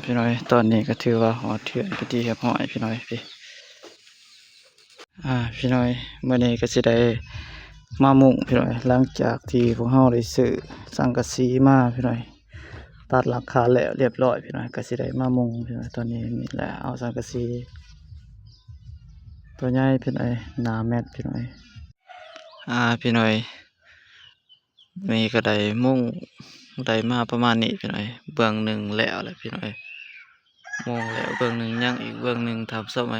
พี่น้อยตอนนี้ก็ถือว่าหอเถื่อนไปที่เรียบร้อยพี่น้อยพี่น้อยเมื่อนี้ก็สิได้มามุ่งพี่น้อยหลังจากที่พวกเฮาได้ซื้อสังกะสีมาพี่น้อยตัดหลังคาแล้วเรียบร้อยพี่น้อยก็สิได้มามุ่งพี่น้อยตอนนี้นี่แหละเอาสังกะสีตัวใหญ่พี่น้อยหนาแมตพี่น้อยพี่น้อยนี่ก็ได้มุ่งได้มาประมาณนี้พี่น้อยเบื้องหนึ่งแล้วแหละพี่น้อยมองแล้วเบื้องหนึ่งยังอีกเบื้องหนึ่งทำซ้ำไหม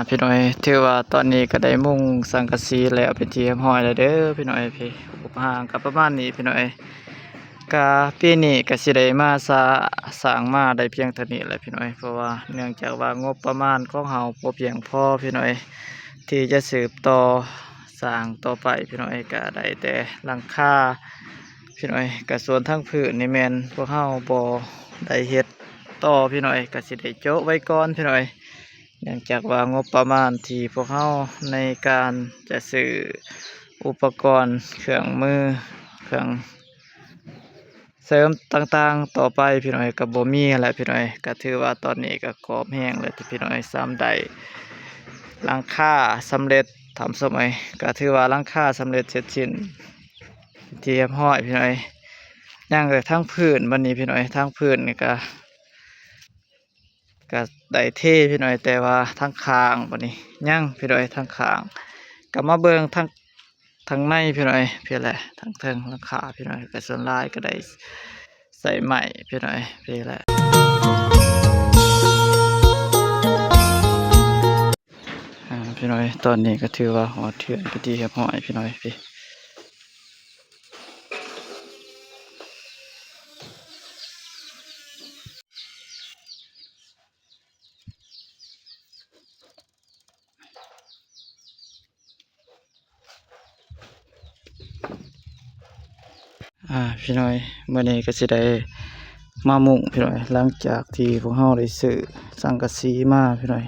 พี่น้อยถือว่าตอนนี้ก็ได้มุ่งสังกะสีแล้วเป็นที่เรียบร้อยแล้วเด้อพี่น้อยพี่อุปหางกับประมาณนี้พี่น้อยกะปีนี้ก็สิได้มาสร้างมาได้เพียงเท่านี้แหละพี่น้อยเพราะว่าเนื่องจากว่างบประมาณของเฮาบ่เพียงพอพี่น้อยที่จะสืบต่อสร้างต่อไปพี่น้อยก็ได้แต่หลังคาพี่น้อยก็ส่วนทั้งพื้นนี่แม่นพวกเฮาบ่ได้เฮ็ดต่อพี่น้อยก็สิได้โจ๊ะไว้ก่อนพี่น้อยเนื่องจากว่างบประมาณที่พวกเฮาในการจะซื้ออุปกรณ์เครื่องมือเครื่องเสริมต่างๆต่อไปพี่น้อยก็บ่มีแหละพี่น้อยก็ถือว่าตอนนี้ก็กรอบแห้งเลยที่พี่น้อยซ้ำได้หลังคาสำเร็จทำสมัยก็ถือว่าหลังคาสำเร็จเสร็จสิ้นที่เรียบร้อยพี่น้อยย่างเลยทั้งพื้นบัดนี้พี่น้อยทั้งพื้นนี่ก็ได้เท่พี่น้อยแต่ว่าทั้งคางบัดนี้ย่างพี่น้อยทั้งคางก็มาเบิ่งทั้งในพี่น้อยพี่แหละทั้งเทิงหลังคาพี่น้อยก็ส่วนลายก็ได้ใส่ใหม่พี่น้อยพี่แหละพี่น้อยตอนนี้ก็ถือว่าหอเถื่อนไปที่เรียบร้อยพี่น้อยพี่พี่น้อยเมื่อนี้ก็สิได้มามุ่งพี่น้อยหลังจากที่พวกเฮาได้ซื้อสังกะสีมาพี่น้อย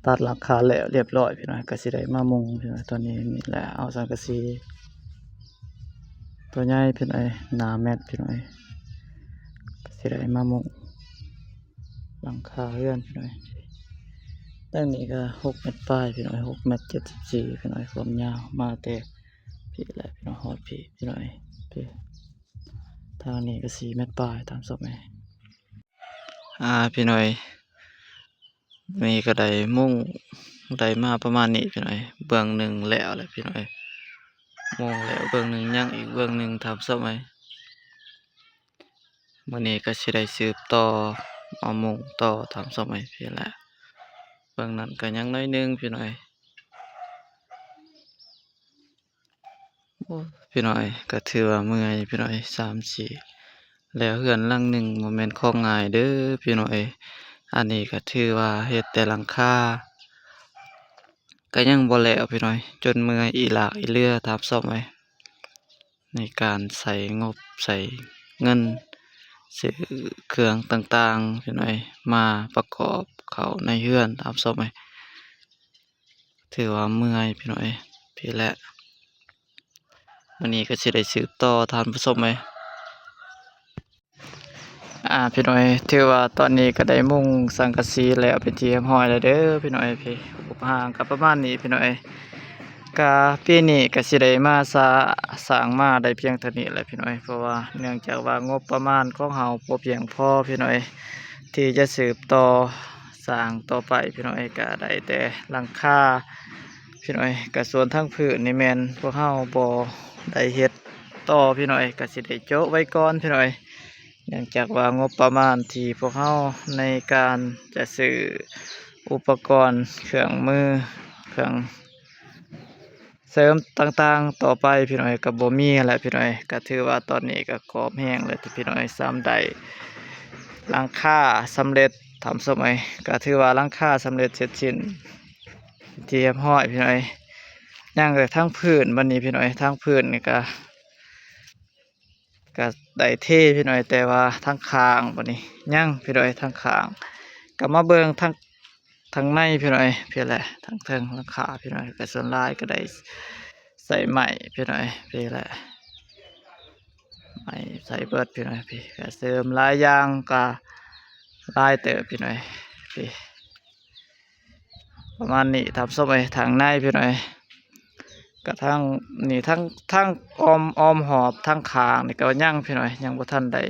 ตัดหลังคาแล้วเรียบร้อยพี่น้อยก็สิได้มามุ่งพี่น้อยตอนนี้นี่แหละเอาสังกะสีตัวใหญ่พี่น้อยหนาแมตพี่น้อยก็สิได้มามุ่งหลังคาเรือนพี่น้อยตั้งนี้ก็6 เมตรปลายพี่น้อย6 เมตร 74พี่น้อยความยาวมาแต่พี่แหละพี่น้อยฮอดพี่น้อยพี่ทางนี้ก็4 เมตรปลายตามศพไหมพี่น้อยนี่ก็ได้มุ่งได้มาประมาณนี้พี่น้อยเบื้องหนึ่งแล้วแหละพี่น้อยมองแล้วเบื้องหนึ่งยังอีกเบื้องหนึ่งทำซ้ำไหมวันนี้ก็สิได้สืบต่อเอามุ่งต่อทำซ้ำไหมพี่แหละเบื้องนั้นก็ยังน้อยนึงพี่น้อยพี่น้อยก็ถือว่าเมื่อยพี่น้อย3-4แล้วเฮือนหลังหนึ่งโมเมนต์ของง่ายเด้อพี่น้อยอันนี้ก็ถือว่าเฮ็ดแต่หลังคาก็ยังบ่แล้วพี่น้อยจนเมื่อยอีหลากอีเลือทับซ่อมไว้ในการใส่งบใส่เงินซื้อเครื่องต่างๆพี่น้อยมาประกอบเข้าในเฮือนทับซ่อมไว้ถือว่าเมื่อยพี่น้อยพี่แหละวันนี้ก็สิได้สืบต่อทานผู้ชมไหมพี่น้อยถือว่าตอนนี้ก็ได้มุ่งสังกะสีแล้วเป็นที่เรียบร้อยแล้วเด้อพี่น้อยพี่อุปหางกับประมาณนี้พี่น้อยกะปีนี้ก็สิได้มาสร้างมาได้เพียงเท่านี้แหละพี่น้อยเพราะว่าเนื่องจากว่างบประมาณของเฮาบ่เพียงพอพี่น้อยที่จะสืบต่อสร้างต่อไปพี่น้อยก็ได้แต่หลังคาพี่น้อยก็ส่วนทั้งพื้นนี่แม่นพวกเฮาบ่ได้เฮ็ดต่อพี่น้อยก็สิได้โจ๊ะไว้ก่อนพี่น้อยเนื่องจากว่างบประมาณที่พวกเฮาในการจะซื้ออุปกรณ์เครื่องมือเครื่องเสริมต่างๆต่อไปพี่น้อยก็บ่มีแหละพี่น้อยก็ถือว่าตอนนี้ก็กรอบแห้งเลยที่พี่น้อยซ้ำได้หลังคาสำเร็จทำสมัยก็ถือว่าหลังคาสำเร็จเสร็จสิ้นที่เรียบร้อยพี่น้อยย่างเลยทั้งพื้นบัดนี้พี่น้อยทั้งพื้นนี่ก็ได้เท่พี่น้อยแต่ว่าทั้งคางบัดนี้ย่างพี่น้อยทั้งคางก็มาเบิ่งทั้งในพี่น้อยพี่แหละทั้งเทิงหลังคาพี่น้อยก็ส่วนลายก็ได้ใส่ใหม่พี่น้อยพี่แหละ ไม่ใส่เบิดพี่น้อยพี่ก็เสริมหลายอย่างก็หลายเติบพี่น้อยพี่ประมาณนี้ทำส้มไอ้ทางในพี่น้อยก็ทั้งนี่ทั้งออมหอบทั้งคางนี่ก็ยังพี่น้อยยังบ่ทันได้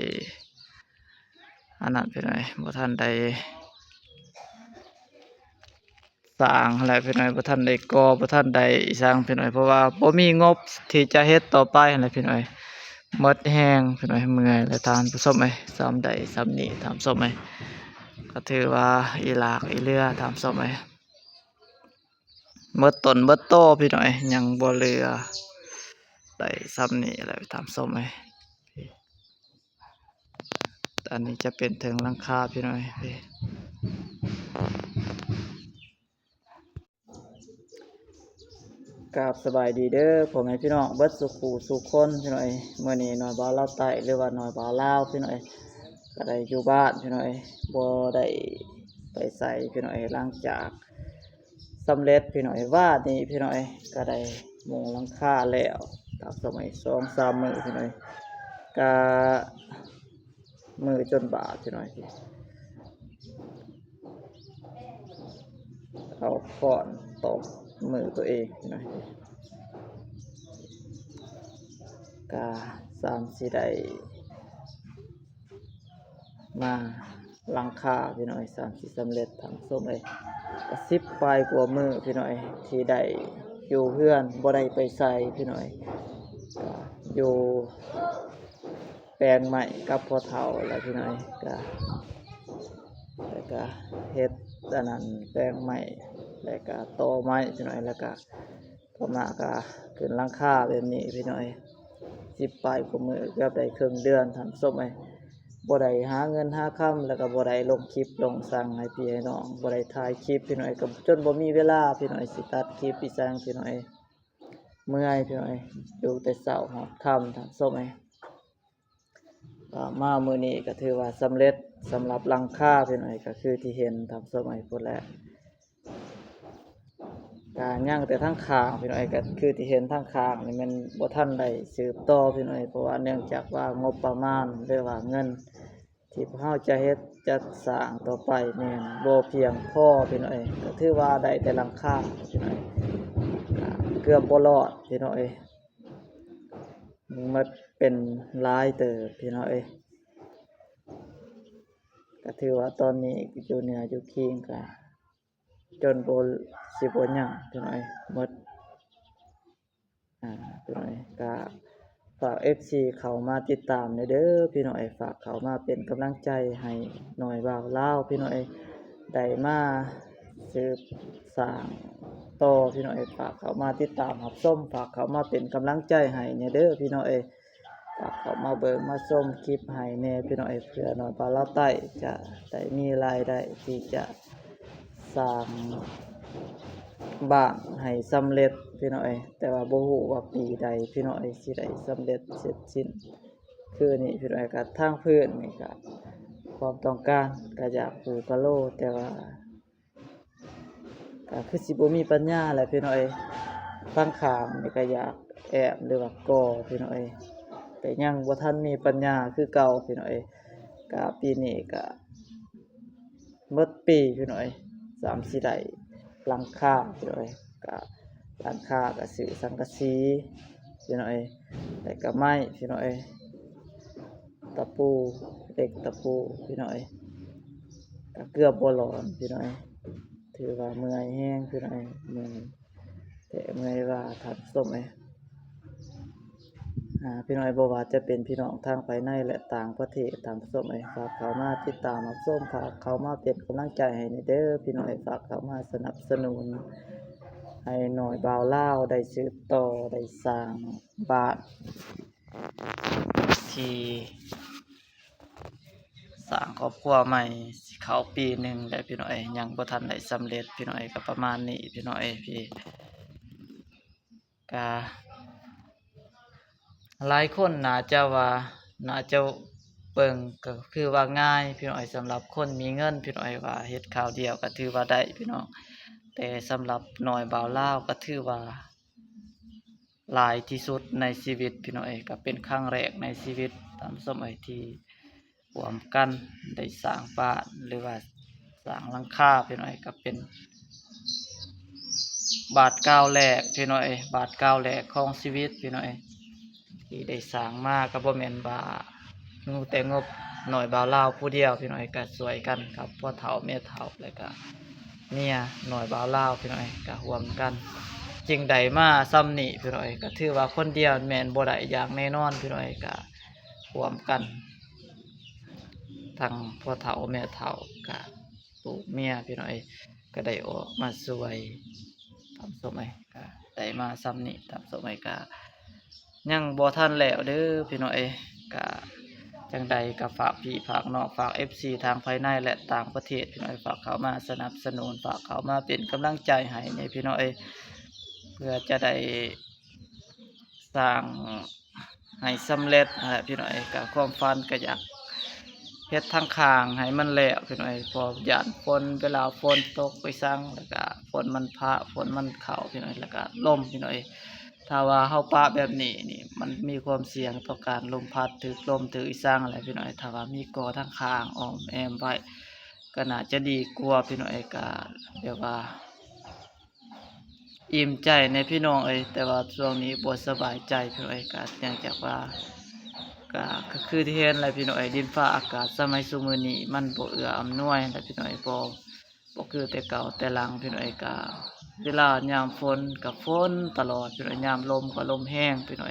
อันนั้นพี่น้อยบ่ทันได้สร้างอะไรพี่น้อยบ่ทันได้ก่อบ่ทันได้สร้างพี่น้อยเพราะว่าบ่มีงบที่จะเฮ็ดต่อไปอะไรพี่น้อยหมดแฮงพี่น้อยเมื่อยแล้วทานผู้ชมไอ้ซ้ำใดซ้ำนี้ถามส้มไอ้ก็ถือว่าอีหลากอีเรือถามส้มไอ้หมดต้นหมดโตพี่น้อยยังบ่เหลือได้ซ้ำนี้อะไรถามส้มไอ้อันนี้จะเป็นถึงหลังคาพี่น้อยพี่กราบสบายดีเด้อพ่อแม่พี่น้องเบิดสุขูสุขคนพี่น้อยมื้อนี้น้อยบ่าวลาวใต้หรือว่าน้อยบ่าวลาวพี่น้อยก็ได้อยู่บ้านพี่น้อยบ่ได้ไปไสพี่น้อยหลังจากสำเร็จพี่น้อยว่านี่พี่น้อยก็ได้มุงหลังคาแล้วตามสมัย2-3 มื้อพี่น้อยก็มือจนบาดพี่น้อยเอาค้อนตบมือตัวเองพี่น้อยก็สิได้มาหลังคาพี่น้อยสิสำเร็จทางส้มเลยก็10 ปลายกว่ามือพี่น้อยที่ได้อยู่เพื่อนบ่ได้ไปใส่พี่น้อยก็อยู่แปลงใหม่กับพ่อเฒ่าแล้วพี่น้อยก็แล้วก็เฮ็ดอันนั้นแปลงใหม่แล้วก็ต่อไม้พี่น้อยแล้วก็ต่อมาก็ขึ้นหลังคาแบบนี้พี่น้อย10 ปลายกว่ามือเกือบได้ครึ่งเดือนทำส้มไอ้บ่ได้หาเงินหาค่ำแล้วก็บ่ได้ลงคลิปลงสั่งให้พี่ให้น้องบ่ได้ถ่ายคลิปพี่น้อยก็จนบ่มีเวลาพี่น้อยสิตัดคลิปพี่สั่งพี่น้อยเมื่อยพี่น้อยอยู่แต่เช้าฮอดค่ำทำส้มไอ้ก็มามื้อนี้ก็ถือว่าสำเร็จสำหรับหลังคาพี่น้อยก็คือที่เห็นทำส้มไอ้พุ่นแหละก็ย่างแต่ทั้งคางพี่น้อยก็คือที่เห็นทั้งคางนี่มันบ่ทันได้สืบต่อพี่น้อยเพราะว่าเนื่องจากว่างบประมาณหรือว่าเงินที่พวกเราจะเฮ็ดจะสร้างต่อไปแม่นบ่เพียงพอพี่น้อยก็ถือว่าได้แต่หลังคาพี่น้อยก็เกือบบ่รอดพี่น้อยมันเป็นหลายเติบพี่น้อยก็ถือว่าตอนนี้อยู่เหนืออยู่คิงก็จนบ่สิบ่ยังพี่น้อยหมดพี่น้อยก็ฝาก FC เข้ามาติดตามหน่อยเด้อพี่น้อยฝากเข้ามาเป็นกำลังใจให้หน่อยบ่าวลาวพี่น้อยได้มาสืบสร้างต่อพี่น้อยฝากเข้ามาติดตามรับชมฝากเข้ามาเป็นกำลังใจให้เนี่ยเด้อพี่น้อยฝากเข้ามาเบิ่งมาชมคลิปให้แน่พี่น้อยเพื่อหน่อยบ่าวลาวใต้จะได้มีรายได้ที่จะสร้างบ้านให้สำเร็จพี่น้อยแต่ว่าบ่ฮู้ว่าปีใดพี่น้อยสิได้สำเร็จเสร็จสิ้นคือนี่พี่น้อยก็ทางพื้นนี่ก็ความต้องการก็อยากปลูกกะโหลแต่ว่าก็คือสิบ่มีปัญญาแหละพี่น้อยทางข้างนี่ก็อยากแอบหรือว่าก่อพี่น้อยแต่ยังบ่ทันมีปัญญาคือเก่าพี่น้อยก็ปีนี้ก็หมดปีพี่น้อยสิได้หลังคาพี่น้อยก็หลังคาก็ซื้อสังกะสีพี่น้อยแล้วก็ไม้พี่น้อยตะปูเหล็กตะปูพี่น้อยก็เกือบบ่รอดพี่น้อยถือว่าเมื่อยแฮงพี่น้อยเมื่อยแต่เมื่อยว่าทัดส้มพี่น้อยบ่ว่าจะเป็นพี่น้องทางภายในและต่างประเทศตามส้มฝากเข้ามาติดตามรับชมฝากเข้ามาเป็นกำลังใจให้เด้อพี่น้อยฝากเข้ามาสนับสนุนให้หน่อยบ่าวลาวได้สืบต่อได้สร้างบ้านที่สร้างครอบครัวใหม่สิเข้าปีหนึ่งแล้วพี่น้อยยังบ่ทันได้สำเร็จพี่น้อยก็ประมาณนี้พี่น้อยพี่ก็หลายคนน่าจะเบิ่งก็คือว่าง่ายพี่น้อยสำหรับคนมีเงินพี่น้อยว่าเฮ็ดคราวเดียวก็ถือว่าได้พี่น้องแต่สำหรับน้อยบ่าวลาวก็ถือว่า หลายที่สุดในชีวิตพี่น้องก็เป็นครั้งแรกในชีวิตตามสมัยที่ร่วมกันได้สร้างบ้านหรือว่าสร้างหลังคาพี่น้องก็เป็นบาทก้าวแรกพี่น้องบาทก้าวแรกของชีวิตพี่น้องที่ได้สร้างมาก็บ่แม่นว่างูแต่งบหน่อยบ่าวลาวผู้เดียวพี่น้องก็สวยกันครับพ่อเฒ่าแม่เฒ่าแล้วก็เมียหน่อยบ่าวลาวพี่น้องก็ร่วมกันจึงได้มาซ้ำนี้พี่น้องก็ถือว่าคนเดียวแม่นบ่ได้อย่างแน่นอนพี่น้องก็ร่วมกันทั้งพ่อเฒ่าแม่เฒ่าก็ลูกเมียพี่น้องก็ได้ออกมาสวยตามสมัยก็ได้มาซ้ำนี้ตามสมัยก็ยังบ่ทันแล้วเด้อพี่น้องก็จังใดก็ฝากพี่ฝากน้องฝาก FC ทางภายในและต่างประเทศพี่น้องฝากเข้ามาสนับสนุนฝากเข้ามาเป็นกำลังใจให้ในพี่น้องเพื่อจะได้สร้างให้สำเร็จพี่น้องก็ความฝันก็อยากเฮ็ดทางข้างให้มันแล้วพี่น้องพอย่านฝนเวลาฝนตกไปซังแล้วก็ฝนมันพะฝนมันเข้าพี่น้องแล้วก็ลมพี่น้องถ้าว่าเฮาปะแบบนี้นี่มันมีความเสี่ยงต่อการลมพัดถึกลมถึกอีสังอะไรพี่น้องถ้าว่ามีก่อทางข้างอ้อมแอมไว้ก็น่าจะดีกว่าพี่น้องก็เรียกว่าอิ่มใจในพี่น้องแต่ว่าช่วงนี้บ่สบายใจพี่น้องก็เนื่องจากว่าก็คือที่เห็นแหละพี่น้องดินฟ้าอากาศสมัยซุมื้อนี้มันบ่เอื้ออำนวยแหละพี่น้องบ่คือแต่เก่าแต่หลังพี่น้องก็เวลายามฝนก็ฝนตลอดพี่น้องยามลมก็ลมแห้งพี่น้อง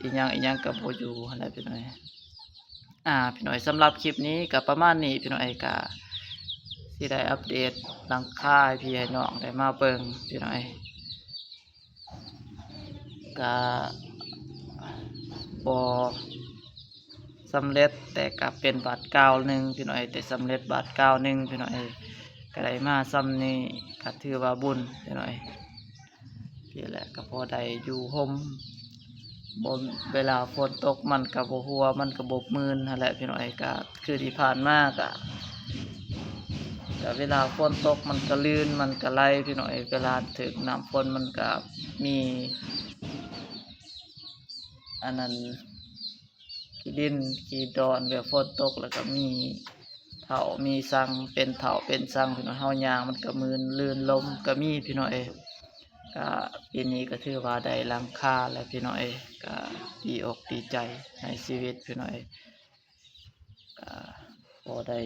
อีหยังก็บ่อยู่หั่นแหละพี่น้องพี่น้องสำหรับคลิปนี้ก็ประมาณนี้พี่น้องก็สิได้อัปเดตหลังคาให้พี่ให้น้องได้มาเบิ่งพี่น้องก็บ่สำเร็จแต่ก็เป็นบาทก้าวหนึ่งพี่น้องแต่สำเร็จบาทก้าวหนึ่งพี่น้องก็ได้มาซ้ำนี้ก็ถือว่าบุญพี่น้องพี่แหละก็พอได้อยู่ห่มบนเวลาฝนตกมันก็บ่หัวมันก็บ่มื่นนั่นแหละพี่น้องก็คือที่ผ่านมาก็เวลาฝนตกมันก็ลื่นมันก็ไหลพี่น้องเวลาถึงน้ำฝนมันก็มีอันนั้นขี้ดินขี้ดอนแบบฝนตกแล้วก็มีเถามีสังเป็นเถาเป็นสังพี่น้องเฮายางมันก็มืนลื่นลมก็มีพี่น้องก็ปีนี้ก็ถือว่าได้หลังคาแล้วพี่น้องก็ดีอกดีใจในชีวิตพี่น้องก็พอได้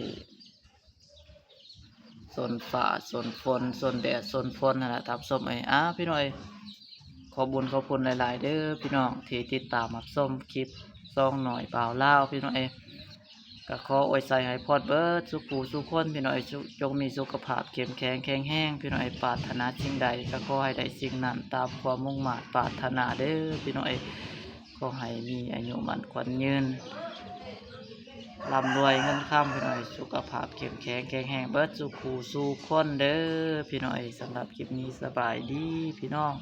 สนฝ่าสนฝนสนแดดสนฝนนั่นแหละทับส้มพี่น้องขอบุญขอบคุณหลายๆเด้อพี่น้องที่ติดตามรับชมคลิปซองหน่อยเปล่าเล่าพี่น้องก็ขออวยใส่ให้พอดเบิดสุขูสุขคนพี่น้องจงมีสุขภาพเข้มแข็งแข็งแรงพี่น้องปรารถนาสิ่งใดก็ขอให้ได้สิ่งนั้นตามความมุ่งมั่นปรารถนาเด้อพี่น้องขอให้มีอายุมั่นขวัญยืนร่ำรวยเงินค้ำพี่น้องสุขภาพเข้มแข็งแข็งแรงเบิดสุขูสุขคนเด้อพี่น้องสำหรับคลิปนี้สบายดีพี่น้อง